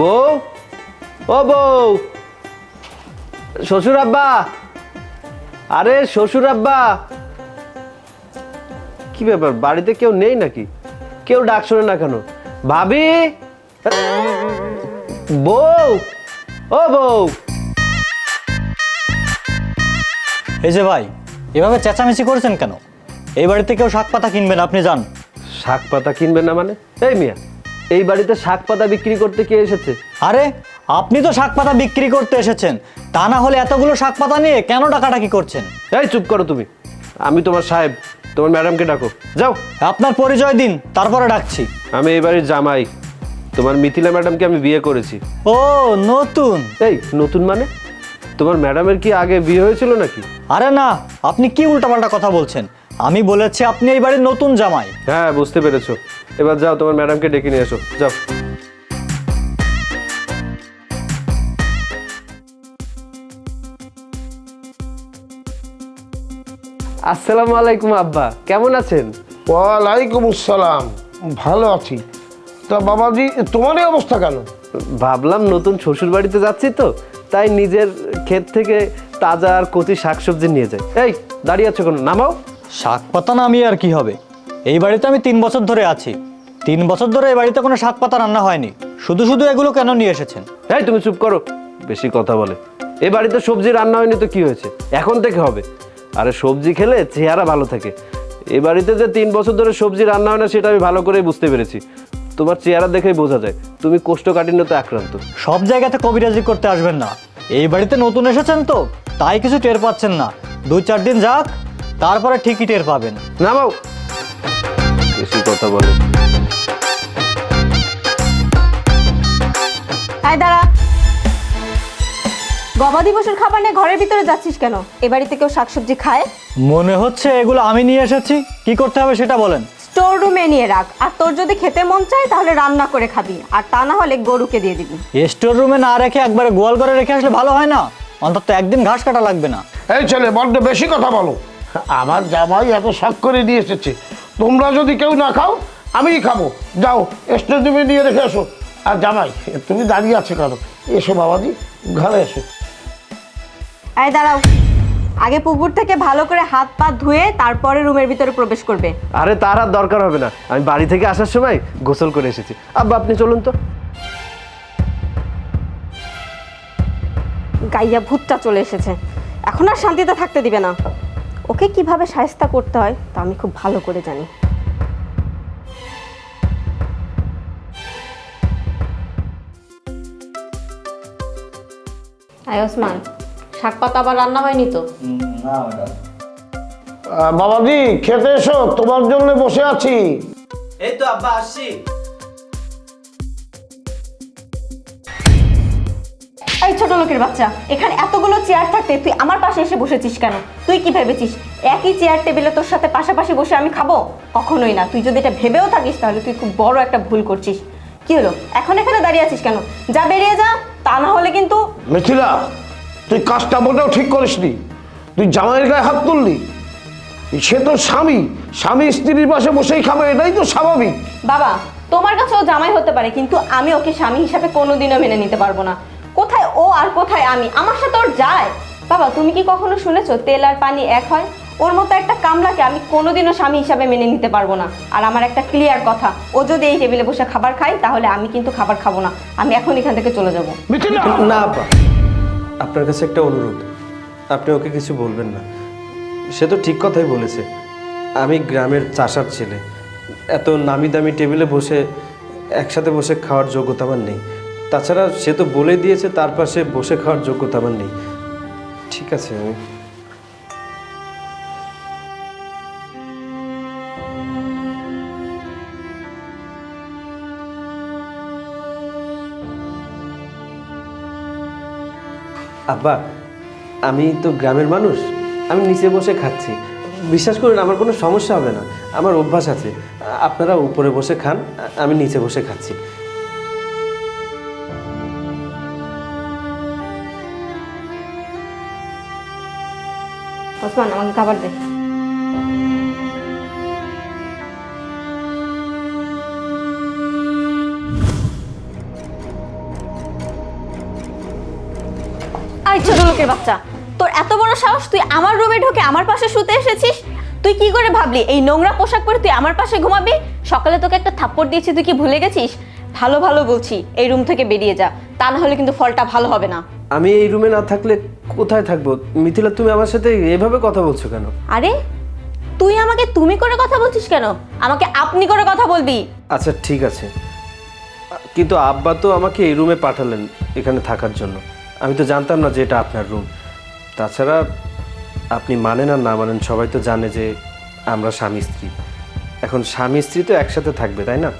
বউ, ও বউ, শ্বশুর আব্বা, আরে শ্বশুর আব্বা, কি ব্যাপার বাড়িতে কেউ নেই নাকি? কেউ ডাক শোনে না কেন? ভাবি, বউ, ও বউ। এই যে ভাই, এভাবে চেঁচামেচি করছেন কেন? এই বাড়িতে কেউ শাক পাতা কিনবেন, আপনি যান। শাক পাতা কিনবেন না মানে? এই মিয়া, এই বাড়িতে শাক পাতা বিক্রি করতে কে এসেছে? আরে আপনি তো শাক পাতা বিক্রি করতে এসেছেন, তা না হলে এতগুলো শাক পাতা নিয়ে কেন ডাকাডাকি করছেন? এই চুপ করো তুমি, আমি তোমার সাহেব, তোমার ম্যাডামকে ডাকো, যাও। আপনার পরিচয় দিন, তারপরে ডাকছি। আমি এই বাড়ির জামাই, তোমার মিথিলা ম্যাডামকে আমি বিয়ে করেছি। ও নতুন? এই নতুন মানে? তোমার ম্যাডামের কি আগে বিয়ে হয়েছিল নাকি? আরে না, আপনি কি উল্টাপাল্টা কথা বলছেন? আমি বলেছি আপনি এই বাড়ির নতুন জামাই। হ্যাঁ বুঝতে পেরেছো, এবার যাও তোমার ম্যাডামকে ডেকে নিয়ে এসো, যাও। আসসালামু আলাইকুম আব্বা, কেমন আছেন? ওয়ালাইকুম আসসালাম, ভালো আছি। তা বাবাজি, তোমার এই অবস্থা কেন? ভাবলাম নতুন শ্বশুর বাড়িতে যাচ্ছি তো, তাই নিজের ক্ষেত থেকে তাজা আর কচি শাকসবজি নিয়ে যাই। এই দাঁড়িয়ে আছো কেন, নামাও। শাক পাতা নামিয়ে আর কি হবে? এই বাড়িতে আমি 3 বছর ধরে আছি, 3 বছর ধরে এই বাড়িতে কোনো শাক পাতা রান্না হয়নি। শুধু শুধু এগুলো কেন নিয়ে এসেছেন? এই তুমি চুপ করো, বেশি কথা বলে। এই বাড়িতে সবজি রান্না হয়নি তো কি হয়েছে, এখন থেকে হবে। আরে সবজি খেলে চেহারা ভালো থাকে। এই বাড়িতে যে 3 বছর ধরে সবজি রান্না হয় না সেটা আমি ভালো করেই বুঝতে পেরেছি। তোমার চেহারা দেখেই বোঝা যায় তুমি কোষ্ঠকাঠিন্যতে আক্রান্ত। সব জায়গাতে কবিরাজি করতে আসবেন না। এই বাড়িতে নতুন এসেছেন তো, তাই কিছু টের পাচ্ছেন না। 2-4 দিন যাক, তারপরে ঠিকই টের পাবেন। নামাও, বেশি কথা বলে। আয় দাঁড়া, গবাদি পশুর খাবার নিয়ে ঘরের ভিতরে যাচ্ছিস কেন? এ বাড়িতে কেউ শাকসবজি খায়? মনে হচ্ছে এগুলো আমি নিয়ে এসেছি। কি করতে হবে সেটা বলেন। স্টোর রুমে নিয়ে রাখ, আর তোর যদি খেতে মন চায় তাহলে রান্না করে খাবি, আর তা না হলে গরুকে দিয়ে দিবি। স্টোর রুমে না রেখে একবারে গোয়াল ঘরে রেখে আসলে ভালো হয় না? অন্তত একদিন ঘাস কাটা লাগবে না। এই ছেলে, বড্ড বেশি কথা বলো। আমার জামাই এত শখ করে দিয়ে এসেছে, তোমরা যদি কেউ না খাও আমিই খাবো। যাও স্টেডিয়ামে নিয়ে রেখে এসো। আর জামাই, তুমি দাঁড়িয়ে আছো কেন? এসো বাবাজি, ঘরে এসো। আয় দাঁড়াও, আগে পুকুর থেকে ভালো করে হাত পা ধুয়ে তারপরে রুমের ভিতরে প্রবেশ করবে। আরে তার আর দরকার হবে না, আমি বাড়ি থেকে আসার সময় গোসল করে এসেছি। আব্বা আপনি চলুন তো। গাইয়া ভূতটা চলে এসেছে, এখন আর শান্তিতে থাকতে দিবে না। ওকে কিভাবে শায়েস্তা করতে হয় তা আমি খুব ভালো করে জানি। আয় ওসমান, শাক পাতা আবার রান্না হয়নি তো? বাবাজি খেতে এসো, তোমার জন্য বসে আছি। এই তো আব্বা আসছি। এই ছোট লোকের বাচ্চা, এখানে এতগুলো চেয়ার থাকতে তুই আমার পাশে এসে বসেছিস কেন? তুই কি ভেবেছিস একই চেয়ার টেবিলে তোর সাথে পাশাপাশি বসে আমি খাবো? কখনোই না। তুই যদি এটা ভেবেও থাকিস তাহলে তুই খুব বড় একটা ভুল করছিস। কি হলো, এখন এখানে দাঁড়িয়ে আছিস কেন? যা বেরিয়ে যা, তা না হলে কিন্তু। মিথিলা, তুই কাজটা মোটেও ঠিক করিসনি। তুই জামাইয়ের গায়ে হাত তুললি। সে তো স্বামী, স্বামী স্ত্রীর পাশে বসেই খাবে, এটাই তো স্বাভাবিক। বাবা, তোমার কাছে ও জামাই হতে পারে, কিন্তু আমি ওকে স্বামী হিসাবে কোনোদিনও মেনে নিতে পারবো না। কোথায় ও আর কোথায় আমি? আমার সাথে ওর যায়। বাবা, তুমি কি কখনো শুনেছো তেল আর পানি এক হয়? ওর মতো একটা কামলাকে আমি কোনোদিনও স্বামী হিসাবে মেনে নিতে পারবো না। আর আমার একটা ক্লিয়ার কথা, ও যদি এই টেবিলে বসে খাবার খায় তাহলে আমি কিন্তু খাবার খাবো না। আমি এখন এখান থেকে চলে যাব। মিথিলা, না আব্বা, আপনার কাছে একটা অনুরোধ, আপনি ওকে কিছু বলবেন না। সে তো ঠিক কথাই বলেছে। আমি গ্রামের চাষার ছেলে, এত নামি দামি টেবিলে বসে একসাথে বসে খাওয়ার যোগ্যতা আমার নেই। তাছাড়া সে তো বলে দিয়েছে তার পাশে বসে খাওয়ার যোগ্যতা আমার নেই। ঠিক আছে, আমি আব্বা, আমি তো গ্রামের মানুষ, আমি নিচে বসে খাচ্ছি। বিশ্বাস করুন আমার কোনো সমস্যা হবে না, আমার অভ্যাস আছে। আপনারা উপরে বসে খান, আমি নিচে বসে খাচ্ছি। ওসমান, আমাকে খাবার দে। আই ছোট লোকের বাচ্চা, তোর এত বড় সাহস, তুই আমার রুমে ঢোকে আমার পাশে শুতে এসেছিস? তুই কি করে ভাবলি এই নোংরা পোশাক পরে তুই আমার পাশে ঘুমাবি? সকালে তোকে একটা থাপ্পড় দিয়েছি, তুই কি ভুলে গেছিস? ভালো ভালো বলছি, এই রুম থেকে বেরিয়ে যা, তা না হলে কিন্তু ফলটা ভালো হবে না। আমি এই রুমে না থাকলে কোথায় থাকবো? মিথিলা, তুমি আমার সাথে এভাবে কথা বলছো কেন? আরে তুই আমাকে তুমি করে কথা বলছিস কেন? আমাকে আপনি করে কথা বলবি। আচ্ছা ঠিক আছে, কিন্তু আব্বা তো আমাকে এই রুমে পাঠালেন এখানে থাকার জন্য। আমি তো জানতাম না যে এটা আপনার রুম। তাছাড়া আপনি মানেন আর না মানেন, সবাই তো জানে যে আমরা স্বামী স্ত্রী। এখন স্বামী স্ত্রী তো একসাথে থাকবে, তাই না?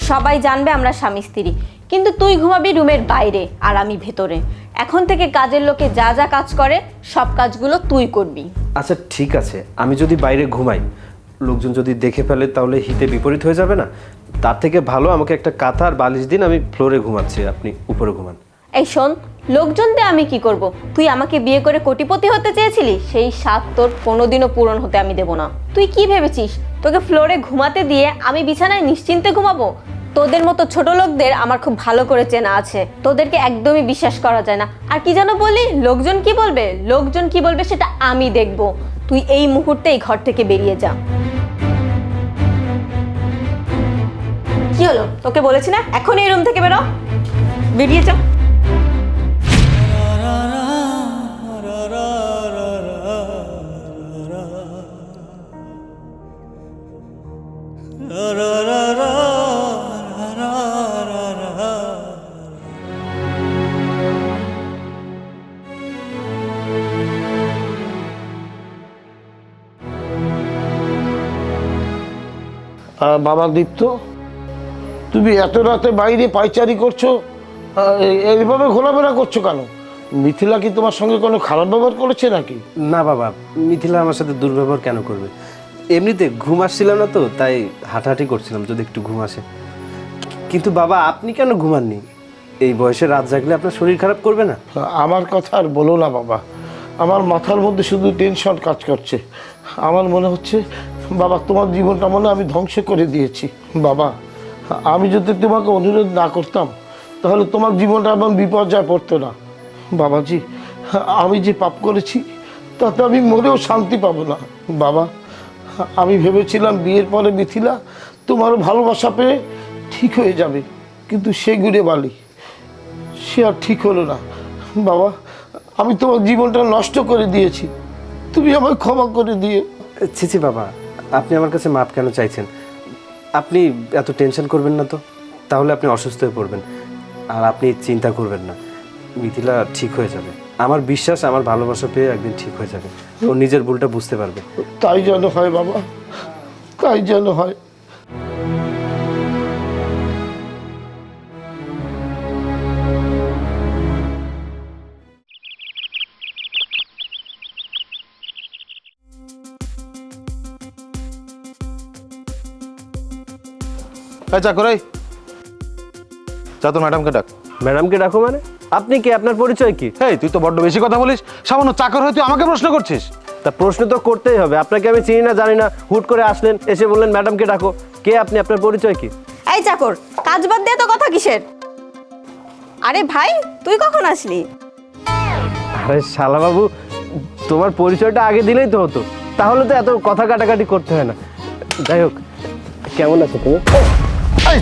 সবাই জানবে আমরা স্বামী স্ত্রী, কিন্তু তুই ঘুমাবি রুমের বাইরে আর আমি ভেতরে। এখন থেকে কাজের লোকে যা যা কাজ করে সব কাজগুলো তুই করবি। আচ্ছা ঠিক আছে, আমি যদি বাইরে ঘুমাই, লোকজন যদি দেখে ফেলে তাহলে হিতে বিপরীত হয়ে যাবে না? তার থেকে ভালো আমাকে একটা কাঁথা আর বালিশ দিন, আমি ফ্লোরে ঘুমাচ্ছি, আপনি উপরে ঘুমান। এই শোন, লোকজন দিয়ে আমি কি করব? তুই আমাকে বিয়ে করে কোটিপতি হতে চেয়েছিলি, সেই স্বাদ তোর কোনোদিনও পূরণ হতে আমি দেব না। তুই কি ভেবেছিস তোকে ফ্লোরে ঘুমাতে দিয়ে আমি বিছানায় নিশ্চিন্তে ঘুমাবো? তোদের মতো ছোট লোকদের আমার খুব ভালো করে চেনা আছে, তোদেরকে একদমই বিশ্বাস করা যায় না। আর কি যেন বলি, লোকজন কি বলবে? লোকজন কি বলবে সেটা আমি দেখব। তুই এই মুহূর্তে এই ঘর থেকে বেরিয়ে যা। কি হলো, তোকে বলেছি না এখন এই রুম থেকে বেরো, বেরিয়ে যা। বাবা দীপ্ত, তুমি এত রাতে বাইরে পায়চারি করছো, এইভাবে ঘোরাফেরা করছো কেন? মিথিলা কি তোমার সঙ্গে কোনো খারাপ ব্যবহার করেছে নাকি? না বাবা, মিথিলা আমার সাথে দুর্ব্যবহার কেন করবে? এমনিতে ঘুম আসছিল না তো, তাই হাঁটাহাঁটি করছিলাম যদি একটু ঘুম আসে। কিন্তু বাবা, আপনি কেন ঘুমাননি? এই বয়সে রাত জাগলে আপনার শরীর খারাপ করবে না? আমার কথা আর বলো না বাবা, আমার মাথার মধ্যে শুধু টেনশন কাজ করছে। আমার মনে হচ্ছে বাবা, তোমার জীবনটা মনে হয় আমি ধ্বংস করে দিয়েছি। বাবা, আমি যদি তোমাকে অনুরোধ না করতাম তাহলে তোমার জীবনটা আমার বিপর্যয় পড়তো না। বাবাজি, আমি যে পাপ করেছি তাতে আমি মরেও শান্তি পাবো না। বাবা, আমি ভেবেছিলাম বিয়ের পরে মিথিলা তোমার ভালোবাসা পেয়ে ঠিক হয়ে যাবে, কিন্তু সে ঘুরে বালি, সে আর ঠিক হলো না। বাবা, আমি তোমার জীবনটা নষ্ট করে দিয়েছি, তুমি আমায় ক্ষমা করে দিও। ছি বাবা, আপনি আমার কাছে মাপ কেন চাইছেন? আপনি এত টেনশন করবেন না তো, তাহলে আপনি অসুস্থ হয়ে পড়বেন। আর আপনি চিন্তা করবেন না, মিথিলা ঠিক হয়ে যাবে। আমার বিশ্বাস, আমার ভালোবাসা পেয়ে একদিন ঠিক হয়ে যাবে। ও নিজের ভুলটা বুঝতে পারবে। তাই যেন হয় বাবা, তাই যেন হয়। চাকর, তোর ম্যাডামকে ডাক। ম্যাডামকে ডাকো মানে? আপনি কি? আপনার পরিচয় কি? এই তুই তো বড্ড বেশি কথা বলিস। সামান্য চাকর হয়ে তুই আমাকে প্রশ্ন করছিস? তা প্রশ্ন তো করতেই হবে। আপনাকে আমি চিনি না, জানি না, হুট করে আসলেন, এসে বললেন ম্যাডামকে ডাকো। কে আপনি? আপনার পরিচয় কি? এই চাকর, কাজ বাদ দিয়ে তো কথা কিসের? আরে ভাই, তুই কখন আসলি? আরে শালা বাবু, তোমার পরিচয়টা আগে দিলেই তো হতো, তাহলে তো এত কথা কাটাকাটি করতে হয় না। যাই হোক, কেমন আছো তুমি? এই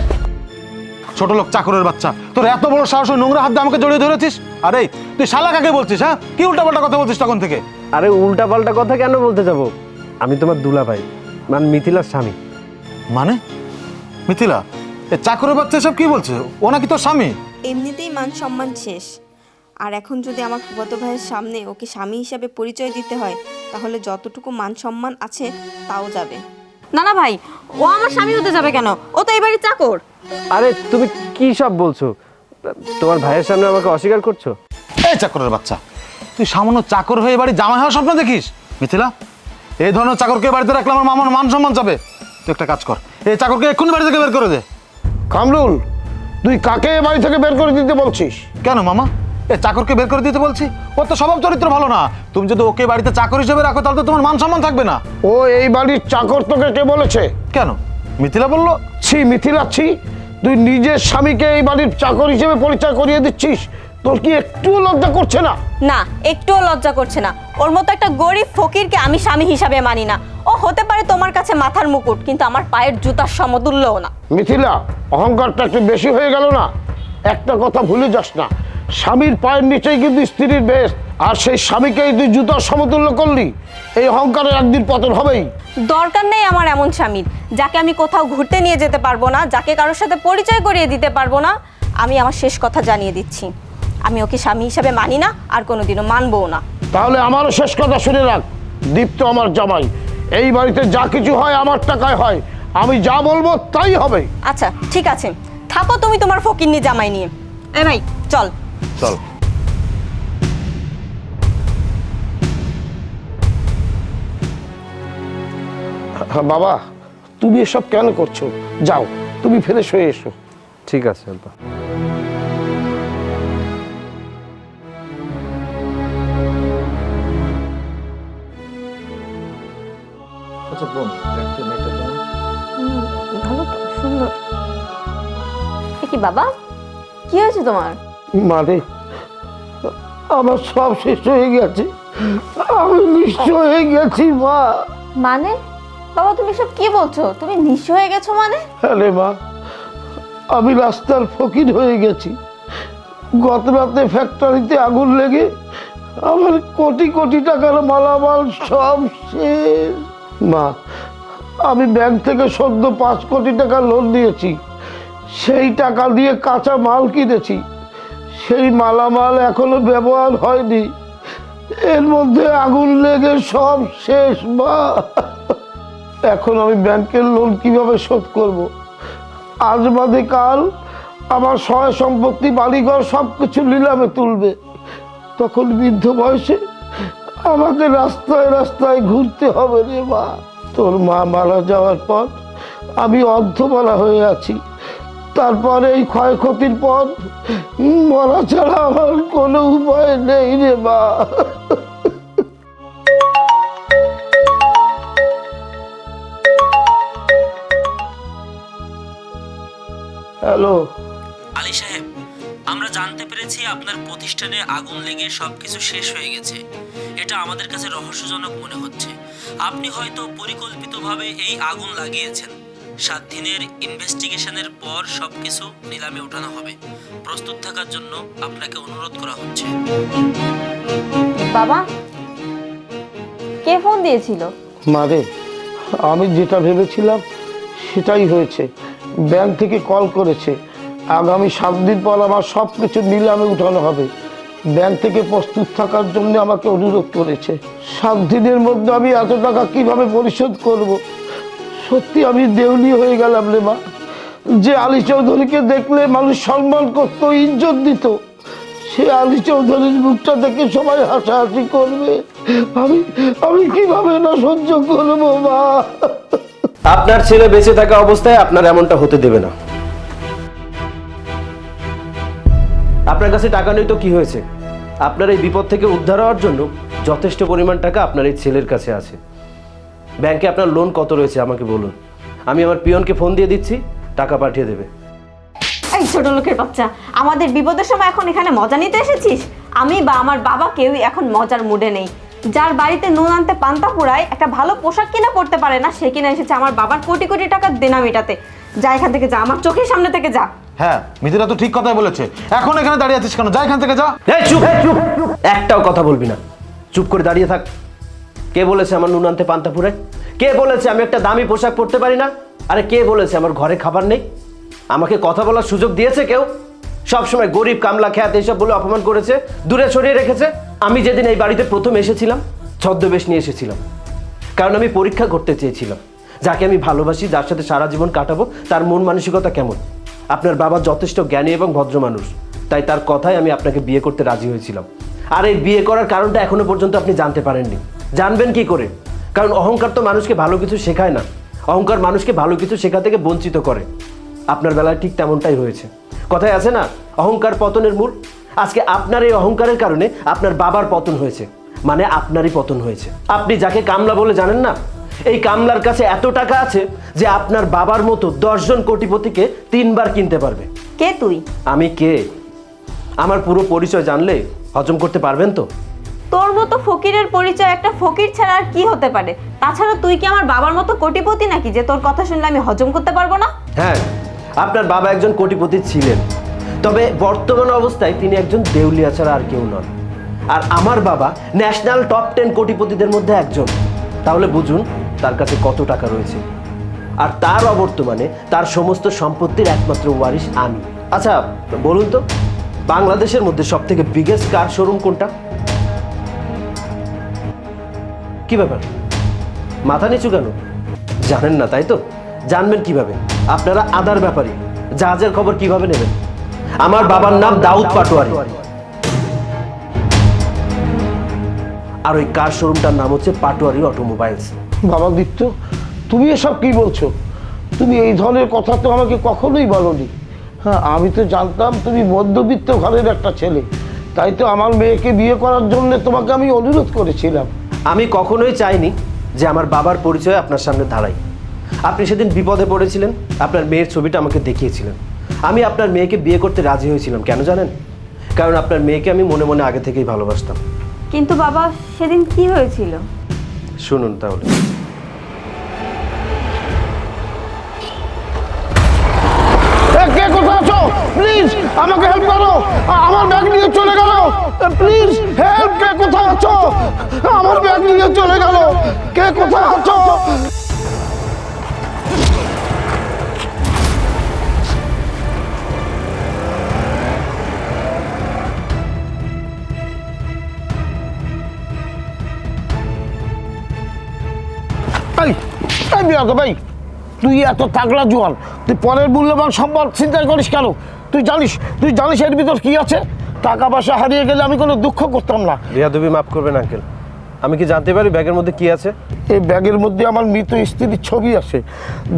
ছোট লোক চাকরের বাচ্চা, তোর এত বড় সাহস, নোংরা হাত দিয়ে আমাকে জড়িয়ে ধরেছিস? আরে তুই শালা কাকে বলছিস? হ্যাঁ, কি উল্টাপাল্টা কথা বলছিস তখন থেকে? আরে উল্টা পাল্টা কথা কেন বলতে যাব? আমি তোমার দুলা ভাই, মানে মিথিলার স্বামী। মানে মিথিলা, এ চাকরের বাচ্চা সব কি বলছে? ও নাকি তোর স্বামী? এমনিতেই মান সম্মান শেষ, আর এখন যদি আমার ফুফাতো ভাইয়ের সামনে ওকে স্বামী হিসাবে পরিচয় দিতে হয়, তাহলে যতটুকু মান সম্মান আছে তাও যাবে। না না ভাই, ও আমার স্বামী হতে যাবে কেন? ও তো এই বাড়ির চাকর। আরে তুমি কি সব বলছো? তোমার ভাইয়ের সামনে আমাকে অস্বীকার করছো? এই চাকরের বাচ্চা, তুই সামান্য চাকর হয়ে বাড়ি জামাই হওয়ার স্বপ্ন দেখিস? মিথিলা, এই ধরনের চাকরকে বাড়িতে রাখলে আমার মামার মান সম্মান যাবে। তুই একটা কাজ কর, এই চাকরকে এক্ষুনি বাড়ি থেকে বের করে দে। কামরুল, তুই কাকে এ বাড়ি থেকে বের করে দিতে বলছিস? কেন মামা, এ চাকরকে বের করে দিতে বলছি? ওর তো স্বভাব চরিত্র ভালো না। তুমি যদি ওকে বাড়িতে চাকর হিসেবে রাখো তাহলে তো তোমার মান সম্মান থাকবে না। ও এই বাড়ির চাকর তোকে কে বলেছে? কেন, মিথিলা বললো। ছি মিথিলা, ছি! তুই নিজের স্বামীকে এই বাড়ির চাকর হিসেবে পরিচয় করিয়ে দিচ্ছিস? তোর কি একটুও লজ্জা করছে না? না, একটুও লজ্জা করছে না। ওর মতো একটা গরিব ফকিরকে আমি স্বামী হিসাবে মানি না। ও হতে পারে তোমার কাছে মাথার মুকুট, কিন্তু আমার পায়ের জুতার সমতুল্যও না। মিথিলা, অহংকারটা একটু বেশি হয়ে গেল না? একটা কথা ভুলে যাস না, স্বামীর পায়ের নিচেই কিন্তু স্ত্রীর বেশ। আর সেই স্বামীকেই তুই জুতার সমতুল্য করলি, এই অহংকারের একদিন পতন হবেই। দরকার নেই আমার এমন স্বামীর, যাকে আমি কোথাও ঘুরতে নিয়ে যেতে পারবো না, যাকে কারোর সাথে পরিচয় করিয়ে দিতে পারবো না। আমি আমার শেষ কথা জানিয়ে দিচ্ছি, আমি ওকে স্বামী হিসাবে মানি না, আর কোনোদিনও মানবও না। তাহলে আমারও শেষ কথা শুনে রাখ, দীপ্ত আমার জামাই। এই বাড়িতে যা কিছু হয় আমার টাকায় হয়, আমি যা বলবো তাই হবে। আচ্ছা ঠিক আছে, থাকো তুমি তোমার ফকিন্নি জামাই নিয়ে। এ ভাই চল। চল। বাবা, তুমি এসব কেন করছো? যাও, তুমি ফ্রেশ হয়ে এসো। ঠিক আছে আব্বা। আচ্ছা বোন, দেখতে মেয়েটা কেমন? ভালো তো, সুন্দর। কি বাবা, কি হয়েছে তোমার? মানে আমার সব শেষ হয়ে গেছে, আমি নিঃস্ব হয়ে গেছি মা। মানে বাবা তুমি সব কি বলছো? তুমি নিঃস্ব হয়ে গেছো মানে? হ্যাঁ রে মা, আমি রাস্তার ফকির হয়ে গেছি। গত রাতে ফ্যাক্টরিতে আগুন লেগে আমার কোটি কোটি টাকার মালামাল সব শেষ। মা, আমি ব্যাংক থেকে সদ্য 5 কোটি টাকা লোন নিয়েছি, সেই টাকা দিয়ে কাঁচা মাল কিনেছি। সেই মালামাল এখনো ব্যবহার হয়নি, এর মধ্যে আগুন লেগে সব শেষ মা। এখন আমি ব্যাংকের লোন কিভাবে শোধ করব? আজ বাদে কাল আমার সয় সম্পত্তি, বাড়িঘর সব কিছু নিলামে তুলবে। তখন বৃদ্ধ বয়সে আমাকে রাস্তায় রাস্তায় ঘুরতে হবে রে মা। তোর মা মারা যাওয়ার পর আমি অর্ধমালা হয়ে আছি। তারপরে এই ক্ষয়ক্ষতির পর মরা ছাড়া আমার কোনো উপায় নেই রে মা। হ্যালো। আলী সাহেব, আমরা জানতে পেরেছি আপনার প্রতিষ্ঠানে আগুন লেগে সবকিছু শেষ হয়ে গেছে। এটা আমাদের কাছে রহস্যজনক মনে হচ্ছে। আপনি হয়তো পরিকল্পিতভাবে এই আগুন লাগিয়েছেন। 7 দিনের ইনভেস্টিগেশনের পর সবকিছু নিলামে ওঠানো হবে। প্রস্তুত থাকার জন্য আপনাকে অনুরোধ করা হচ্ছে। বাবা, কে ফোন দিয়েছিল? মারে, আমি যেটা ভেবেছিলাম সেটাই হয়েছে। ব্যাংক থেকে কল করেছে, আগামী 7 দিন পর আমার সব কিছু নিলামে উঠানো হবে। ব্যাংক থেকে প্রস্তুত থাকার জন্য আমাকে অনুরোধ করেছে। 7 দিনের মধ্যে আমি এত টাকা কিভাবে পরিশোধ করব? সত্যি আমি দেউলি হয়ে গেলাম রে মা। যে আলী চৌধুরীকে দেখলে মানুষ সম্মান করতো, ইজ্জত দিত, সে আলী চৌধুরীর মুখটা দেখে সবাই হাসাহাসি করবে। আমি কিভাবে না সহ্য করবো মা? আপনার ছেলে বেঁচে থাকা অবস্থায় আপনার এমনটা হতে দেবে না। আপনার কাছে টাকা নেই তো কি হয়েছে? আপনার এই বিপদ থেকে উদ্ধার হওয়ার জন্য যথেষ্ট পরিমাণ টাকা আপনার এই ছেলের কাছে আছে। ব্যাংকে আপনার লোন কত রয়েছে আমাকে বলুন, আমি আমার পিয়নকে ফোন দিয়ে দিচ্ছি, টাকা পাঠিয়ে দেবে। এই ছোট লোকের বাচ্চা, আমাদের বিপদের সময় এখন এখানে মজা নিতে এসেছিস? আমি বা আমার বাবা কেউই এখন মজার মুডে নেই। যার বাড়িতে নুন আনতে পান্তা পুরায়, একটা ভালো পোশাক কিনা পড়তে পারে না, সে কিনা এসেছে আমার বাবার কোটি কোটি টাকার দেনা মেটাতে। যা এখান থেকে যা, আমার চোখের সামনে থেকে যা। হ্যাঁ, মিথিলা তো ঠিক কথাই বলেছে। এখন এখানে দাঁড়িয়ে আছিস কেন? যা এখান থেকে যা। এই চুপ চুপ, একটাও কথা বলবি না, চুপ করে দাঁড়িয়ে থাক। কে বলেছে আমার নুন আনতে পান্তা পুরায়? কে বলেছে আমি একটা দামি পোশাক পরতে পারি না? আরে কে বলেছে আমার ঘরে খাবার নেই? আমাকে কথা বলার সুযোগ দিয়েছে কেউ? সবসময় গরিব, কামলা, খ্যাত এইসব বলে অপমান করেছে, দূরে সরিয়ে রেখেছে। আমি যেদিন এই বাড়িতে প্রথম এসেছিলাম, ছদ্মবেশ নিয়ে এসেছিলাম, কারণ আমি পরীক্ষা করতে চেয়েছিলাম যাকে আমি ভালোবাসি, যার সাথে সারা জীবন কাটাবো, তার মন মানসিকতা কেমন। আপনার বাবা যথেষ্ট জ্ঞানী এবং ভদ্র মানুষ, তাই তার কথায় আমি আপনাকে বিয়ে করতে রাজি হয়েছিলাম। আর এই বিয়ে করার কারণটা এখনো পর্যন্ত আপনি জানতে পারেননি। জানবেন কি করে? কারণ অহংকার তো মানুষকে ভালো কিছু শেখায় না, অহংকার মানুষকে ভালো কিছু শেখা থেকে বঞ্চিত করে। আপনার বেলায় ঠিক তেমনটাই হয়েছে। কথায় আছে না, অহংকার পতনের মূল। আজকে আপনার এই অহংকারের কারণে আপনার বাবার পতন হয়েছে, মানে আপনারই পতন হয়েছে। আপনি যাকে কামলা বলে জানেন না, এই কামলার কাছে এত টাকা আছে যে আপনার বাবার মতো 10 জন কোটিপতিকে 3 বার কিনতে পারবে। কে তুই? আমি কে? আমার পুরো পরিচয় জানলে হজম করতে পারবেন তো? তোর মতো ফকিরের পরিচয় একটা ফকির ছাড়া আর কি হতে পারে? তাছাড়া তুই কি আমার বাবার মতো কোটিপতি নাকি যে তোর কথা শুনলে আমি হজম করতে পারবো না? হ্যাঁ, আপনার বাবা একজন কোটিপতি ছিলেন, তবে বর্তমান অবস্থায় তিনি একজন দেউলিয়া ছাড়া আর কেউ নন। আর আমার বাবা ন্যাশনাল টপ 10 কোটিপতিদের মধ্যে একজন। তাহলে বুঝুন তার কাছে কত টাকা রয়েছে। আর তার অবর্তমানে তার সমস্ত সম্পত্তির একমাত্র ওয়ারিশ আমি। আচ্ছা বলুন তো, বাংলাদেশের মধ্যে সব থেকে বিগেস্ট কার শোরুম কোনটা? কি ব্যাপার, মাথা নিচু কেন? জানেন না তাই তো? জানবেন কিভাবে? আপনারা আদার ব্যাপারী, জাহাজের খবর কিভাবে নেবেন? আমার বাবার নাম দাউদ পাটোয়ারি, আর ওই কার শোরুমটার নাম হচ্ছে পাটোয়ারি অটোমোবাইলস। বাবা দীপ্ত, তুমি এসব কি বলছো? তুমি এই ধরনের কথা তো আমাকে কখনোই বলোনি। হ্যাঁ, আমি তো জানতাম তুমি মধ্যবিত্ত ঘরের একটা ছেলে, তাই তো আমার মেয়েকে বিয়ে করার জন্য তোমাকে আমি অনুরোধ করেছিলাম। আমি কখনোই চাইনি যে আমার বাবার পরিচয় আপনার সামনে দাঁড়াই। আপনি সেদিন বিপদে পড়েছিলেন, আপনার মেয়ের ছবিটা আমাকে দেখিয়েছিলেন। আমি আপনার মেয়েকে বিয়ে করতে রাজি হয়েছিলাম, কেন জানেন? কারণ আপনার মেয়েকে আমি মনে মনে আগে থেকেই ভালোবাসতাম। কিন্তু বাবা, সেদিন কি হয়েছিল? শুনুন তাহলে। কে কোথায় আছো? প্লিজ আমাকে হেল্প করো, আমার ব্যাগ নিয়ে চলে গেল। প্লিজ হেল্প, কে কোথায় আছো? আমার ব্যাগ নিয়ে চলে গেল, কে কোথায় আছো? ভাই, তুই এত তাগড়া জোয়ান, তুই পরের মূল্যবান সম্পদ চিন্তা করিস কেন? তুই জানিস এর ভিতর কি আছে? টাকা পয়সা হারিয়ে গেলে আমি কোনো দুঃখ করতাম না। রিয়াদবি মাফ করবেন আঙ্কেল, আমি কি জানতে পারি ব্যাগের মধ্যে কি আছে? এই ব্যাগের মধ্যে আমার মৃত স্ত্রীর ছবি আছে,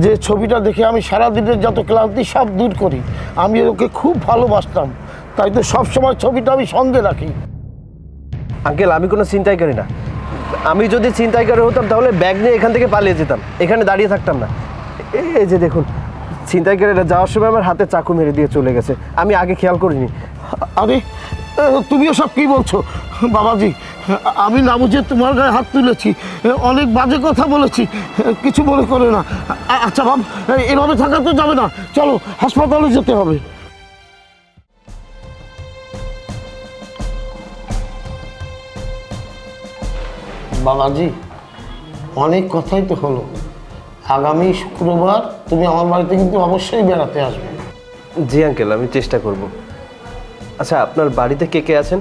যে ছবিটা দেখে আমি সারাদিনের যত ক্লান্তি সব দূর করি। আমি ওকে খুব ভালোবাসতাম, তাই তো সবসময় ছবিটা আমি সঙ্গে রাখি। আঙ্কেল, আমি কোনো চিন্তাই করি না। আমি যদি ছিনতাইকারী হতাম তাহলে ব্যাগ নিয়ে এখান থেকে পালিয়ে যেতাম, এখানে দাঁড়িয়ে থাকতাম না। এই যে দেখুন, ছিনতাইকারীরা যাওয়ার সময় আমার হাতে চাকু মেরে দিয়ে চলে গেছে, আমি আগে খেয়াল করিনি। আরে তুমিও সব কি বলছো? বাবাজি, আমি না বুঝে তোমার গায়ে হাত তুলেছি, অনেক বাজে কথা বলেছি, কিছু মনে করে না। আচ্ছা বাব, এভাবে থাকা তো যাবে না, চলো হাসপাতালে যেতে হবে। বাবাজি, অনেক কথাই তো হলো। আগামী শুক্রবার তুমি আমার বাড়িতে কিন্তু অবশ্যই বেড়াতে আসবে। জি আঙ্কেল, আমি চেষ্টা করব। আচ্ছা, আপনার বাড়িতে কে কে আছেন?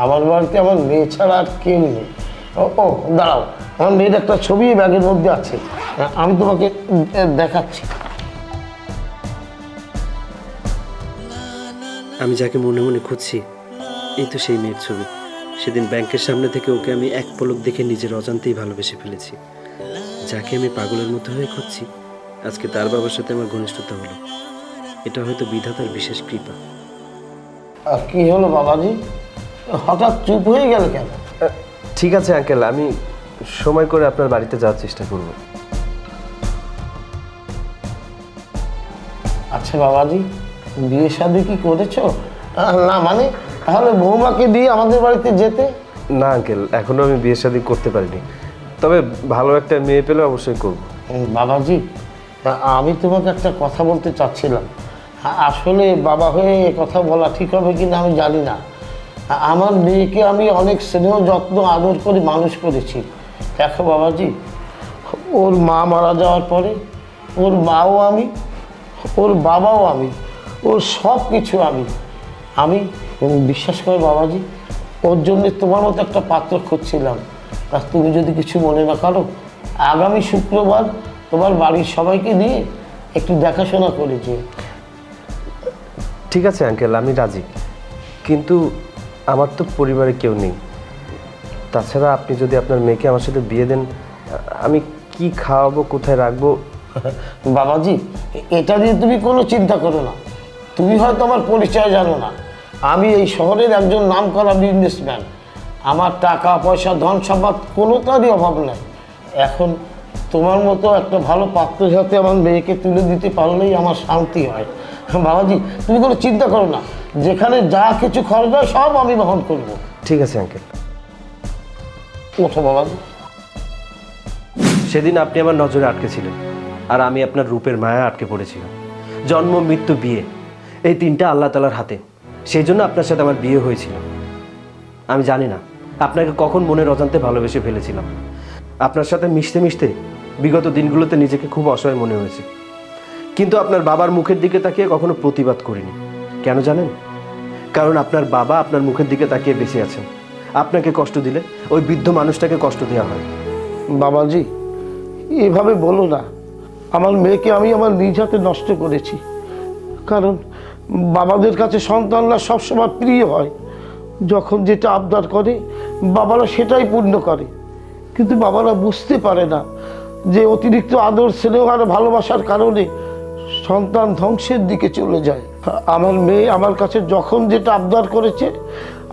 আমার বাড়িতে আমার মেয়ে ছাড়া আর কেউ নেই। ও দাঁড়াও, আমার মেয়ের একটা ছবি ব্যাগের মধ্যে আছে, আমি তোমাকে দেখাচ্ছি। আমি যাকে মনে মনে খুঁজছি, এই তো সেই মেয়ের ছবি। সেদিন ব্যাংকের সামনে থেকে ওকে আমি এক পলক দেখে নিজের অজান্তেই ভালোবেসে ফেলেছি। যাকে আমি পাগলের মতো হয়ে খুঁজছি, আজকে তার বাবার সাথে আমার ঘনিষ্ঠতা হলো। এটা হয়তো বিধাতার বিশেষ কৃপা। আর কি হলো বাবাজি, হঠাৎ চুপ হয়ে গেল কেন? ঠিক আছে আঙ্কেল, আমি সময় করে আপনার বাড়িতে যাওয়ার চেষ্টা করব। আচ্ছা বাবাজি, বিয়ে শাদী কি করেছো? না মানে, তাহলে বৌমাকে দিয়ে আমাদের বাড়িতে যেতে। না আঙ্কেল, এখনো আমি বিয়ে শাদী করতে পারিনি, তবে ভালো একটা মেয়ে পেলে অবশ্যই করব। বাবাজি, আমি তোমাকে একটা কথা বলতে চাচ্ছিলাম। আসলে বাবা হয়ে এ কথা বলা ঠিক হবে কিনা আমি জানি না। আমার মেয়েকে আমি অনেক স্নেহ যত্ন আদর করে মানুষ করেছি। দেখো বাবাজি, ওর মা মারা যাওয়ার পরে ওর মাও আমি, ওর বাবাও আমি, ওর সব কিছু আমি বিশ্বাস করো বাবাজি, ওর জন্য তোমার মতো একটা পাত্র খুঁজছিলাম। আর তুমি যদি কিছু মনে না করো, আগামী শুক্রবার তোমার বাড়ির সবাইকে নিয়ে একটু দেখাশোনা করেছি। ঠিক আছে আঙ্কেল, আমি রাজি, কিন্তু আমার তো পরিবারে কেউ নেই। তাছাড়া আপনি যদি আপনার মেয়েকে আমার সাথে বিয়ে দেন, আমি কি খাওয়াবো, কোথায় রাখবো? বাবাজি, এটা নিয়ে তুমি কোনো চিন্তা করো না। তুমি হয়তো আমার পরিচয় জানো না, আমি এই শহরের একজন নামকরা বিজনেসম্যান। আমার টাকা পয়সা ধন সম্পদ কোনোটারই অভাব নাই। এখন তোমার মতো একটা ভালো পাত্রের সাথে আমার মেয়েকে তুলে দিতে পারলেই আমার শান্তি হয়। বাবাজি তুমি কোনো চিন্তা করো না, যেখানে যা কিছু খরচ হয় সব আমি বহন করব। ঠিক আছে আঙ্কেল। ওঠো বাবাজি। সেদিন আপনি আমার নজরে আটকে ছিলেন, আর আমি আপনার রূপের মায়া আটকে পড়েছিলাম। জন্ম, মৃত্যু, বিয়ে, এই তিনটা আল্লাহ তাআলার হাতে। সেই জন্য আপনার সাথে আমার বিয়ে হয়েছিল। আমি জানি না আপনাকে কখন মনের অজান্তে ভালোবেসে ফেলেছিলাম। আপনার সাথে মিশতে মিশতে বিগত দিনগুলোতে নিজেকে খুব অসহায় মনে হয়েছে, কিন্তু আপনার বাবার মুখের দিকে তাকিয়ে কখনো প্রতিবাদ করিনি। কেন জানেন? কারণ আপনার বাবা আপনার মুখের দিকে তাকিয়ে বেঁচে আছেন। আপনাকে কষ্ট দিলে ওই বৃদ্ধ মানুষটাকে কষ্ট দেওয়া হয়। বাবাজি এভাবে বলো না, আমার মেয়েকে আমি আমার নিজ হাতে নষ্ট করেছি। কারণ বাবাদের কাছে সন্তানরা সবসময় প্রিয় হয়, যখন যেটা আবদার করে বাবারা সেটাই পূর্ণ করে। কিন্তু বাবারা বুঝতে পারে না যে অতিরিক্ত আদর, স্নেহ আর ভালোবাসার কারণে সন্তান ধ্বংসের দিকে চলে যায়। আমার মেয়ে আমার কাছে যখন যেটা আবদার করেছে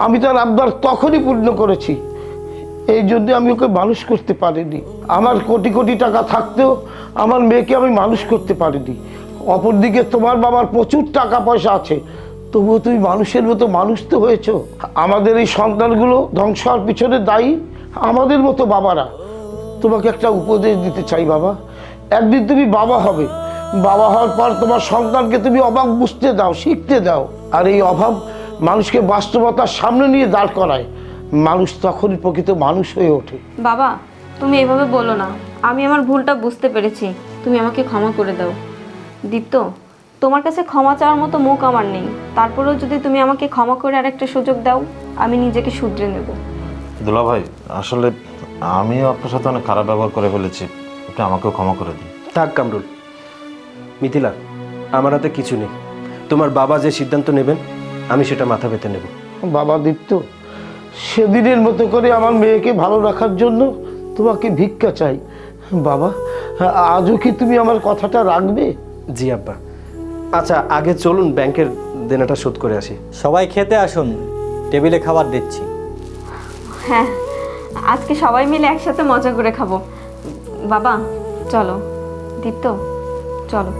আমি তার আবদার তখনই পূর্ণ করেছি। এই জন্য আমি ওকে মানুষ করতে পারিনি। আমার কোটি কোটি টাকা থাকতেও আমার মেয়েকে আমি মানুষ করতে পারিনি। অপরদিকে তোমার বাবার প্রচুর টাকা পয়সা আছে, তবুও তুমি মানুষের মতো মানুষ তো হয়েছো। আমাদের এই সন্তানগুলো ধ্বংস হওয়ার পিছনে দায়ী আমাদের মতো বাবারা। তোমাকে একটা উপদেশ দিতে চাই বাবা, একদিন তুমি বাবা হবে। বাবা হওয়ার পর তোমার সন্তানকে তুমি অভাব বুঝতে দাও, শিখতে দাও। আর এই অভাব মানুষকে বাস্তবতার সামনে নিয়ে দাঁড় করায়। মানুষ তখনই প্রকৃত মানুষ হয়ে ওঠে। বাবা তুমি এভাবে বলো না, আমি আমার ভুলটা বুঝতে পেরেছি, তুমি আমাকে ক্ষমা করে দাও। দীপ্ত, তোমার কাছে ক্ষমা চাওয়ার মতো মুখ আমার নেই, তারপরেও যদি তুমি আমাকে ক্ষমা করে আরেকটা সুযোগ দাও, আমি নিজেকে শুধরে নেব। দুলা ভাই, আসলে আমিও আপনার সাথে অনেক খারাপ ব্যবহার করে ফেলেছি, আপনি আমাকেও ক্ষমা করে দিন। থাক কামরুল। মিথিলা, আমার হাতে কিছু নেই। তোমার বাবা যে সিদ্ধান্ত নেবেন আমি সেটা মাথা পেতে নেব। বাবা দীপ্ত, সেদিনের মতো করে আমার মেয়েকে ভালো রাখার জন্য তোমাকে ভিক্ষা চাই। বাবা আজও কি তুমি আমার কথাটা রাখবে? জি আব্বা। আচ্ছা আগে চলুন ব্যাংকের দেনাটা শোধ করে আসি। সবাই খেতে আসুন, টেবিলে খাবার দিচ্ছি। হ্যাঁ, আজকে সবাই মিলে একসাথে মজা করে খাবো। বাবা চলো। দীপ্ত চলো।